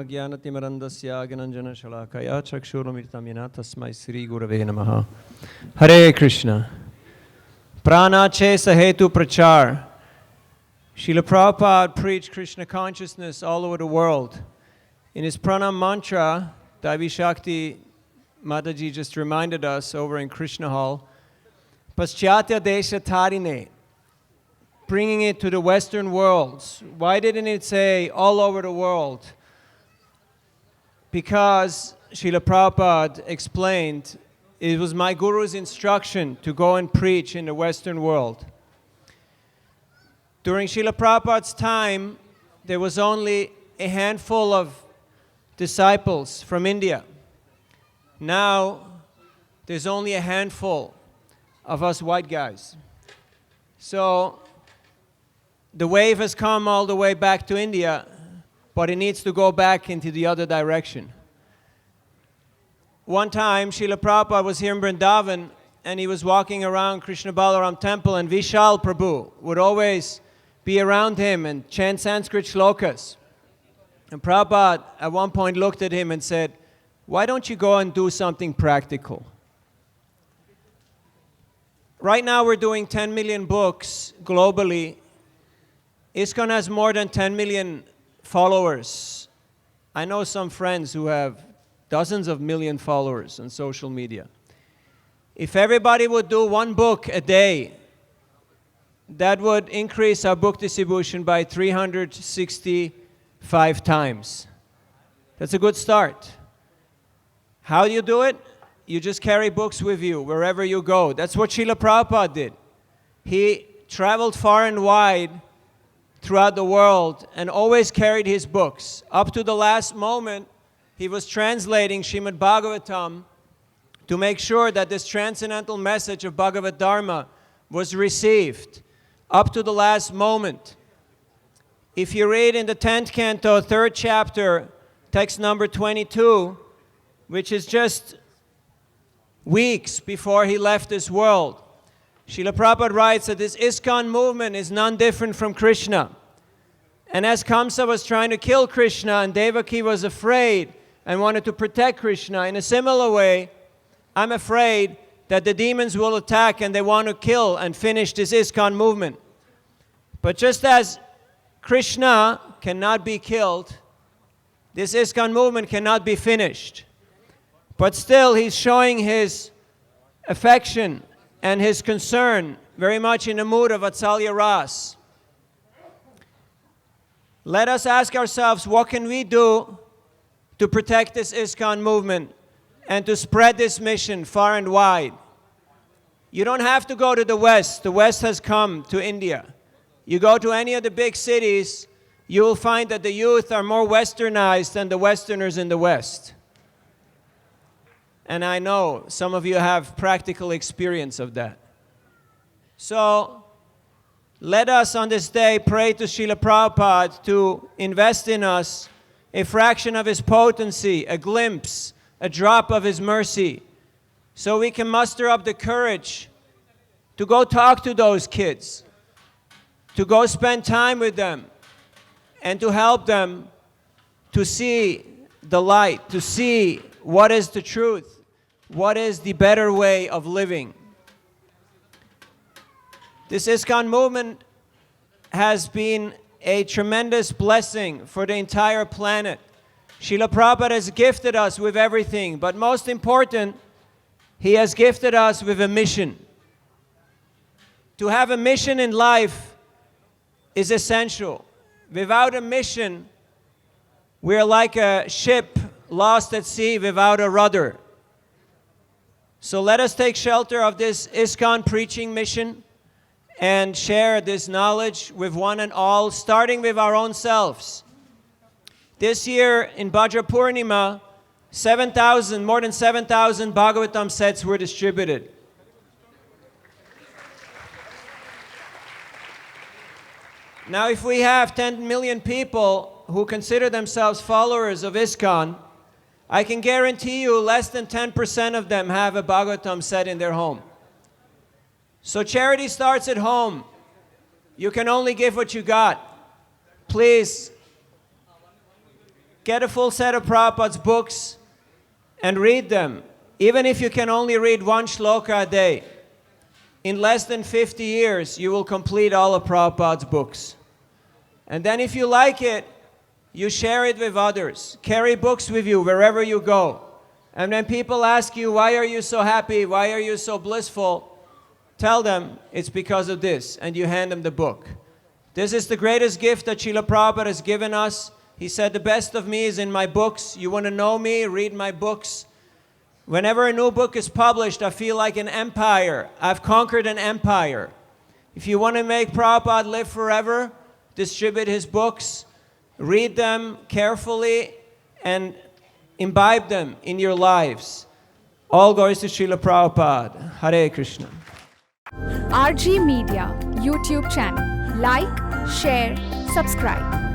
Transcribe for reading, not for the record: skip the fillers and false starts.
ज्ञानतिमिरन्दस्य ज्ञानञ्जनशलाकया चक्षुरुन्मिलितं येन तस्मै श्रीगुरवे नमः. Hare Krishna. Pranache Sahetu Prachar. Srila Prabhupada preached Krishna consciousness all over the world. In his pranam mantra, Devi Shakti Mataji just reminded us over in Krishna Hall, Paschatya Desha Tarine, bringing it to the Western worlds. Why didn't it say all over the world? Because Srila Prabhupada explained, it was my Guru's instruction to go and preach in the Western world. During Srila Prabhupada's time, there was only a handful of disciples from India. Now, there's only a handful of us white guys. So, the wave has come all the way back to India, but it needs to go back into the other direction. One time, Srila Prabhupada was here in Vrindavan, and he was walking around Krishna Balaram temple, and Vishal Prabhu would always be around him and chant Sanskrit shlokas. And Prabhupada at one point looked at him and said, "Why don't you go and do something practical?" Right now we're doing 10 million books globally. ISKCON has more than 10 million followers. I know some friends who have dozens of million followers on social media. If everybody would do one book a day, that would increase our book distribution by 365 times. That's a good start. How do you do it? You just carry books with you wherever you go. That's what Srila Prabhupada did. He traveled far and wide throughout the world and always carried his books. Up to the last moment, he was translating Srimad Bhagavatam to make sure that this transcendental message of Bhagavad Dharma was received up to the last moment. If you read in the 10th canto, 3rd chapter, text number 22, which is just weeks before he left this world, Srila Prabhupada writes that this ISKCON movement is none different from Krishna. And as Kamsa was trying to kill Krishna and Devaki was afraid and wanted to protect Krishna, in a similar way, I'm afraid that the demons will attack and they want to kill and finish this ISKCON movement. But just as Krishna cannot be killed, this ISKCON movement cannot be finished. But still, he's showing his affection and his concern very much in the mood of Vatsalya Ras. Let us ask ourselves, what can we do to protect this ISKCON movement and to spread this mission far and wide? You don't have to go to the West. The West has come to India. You go to any of the big cities, you will find that the youth are more westernized than the Westerners in the West. And I know some of you have practical experience of that. So, let us on this day pray to Srila Prabhupada to invest in us a fraction of his potency, a glimpse, a drop of his mercy, so we can muster up the courage to go talk to those kids, to go spend time with them, and to help them to see the light, to see what is the truth, what is the better way of living. This ISKCON movement has been a tremendous blessing for the entire planet. Srila Prabhupada has gifted us with everything, but most important, he has gifted us with a mission. To have a mission in life is essential. Without a mission, we're like a ship lost at sea without a rudder. So let us take shelter of this ISKCON preaching mission and share this knowledge with one and all, starting with our own selves. This year in Bhadra Purnima, more than 7,000 Bhagavatam sets were distributed. Now, if we have 10 million people who consider themselves followers of ISKCON, I can guarantee you less than 10% of them have a Bhagavatam set in their home. So charity starts at home. You can only give what you got. Please get a full set of Prabhupada's books and read them. Even if you can only read one shloka a day, in less than 50 years, you will complete all of Prabhupada's books. And then if you like it, you share it with others. Carry books with you wherever you go. And when people ask you, why are you so happy? Why are you so blissful? Tell them it's because of this, and you hand them the book. This is the greatest gift that Srila Prabhupada has given us. He said, the best of me is in my books. You want to know me? Read my books. Whenever a new book is published, I feel like an empire. I've conquered an empire. If you want to make Prabhupada live forever, distribute his books, read them carefully, and imbibe them in your lives. All glories to Srila Prabhupada. Hare Krishna. RG Media YouTube channel. Like, share, subscribe.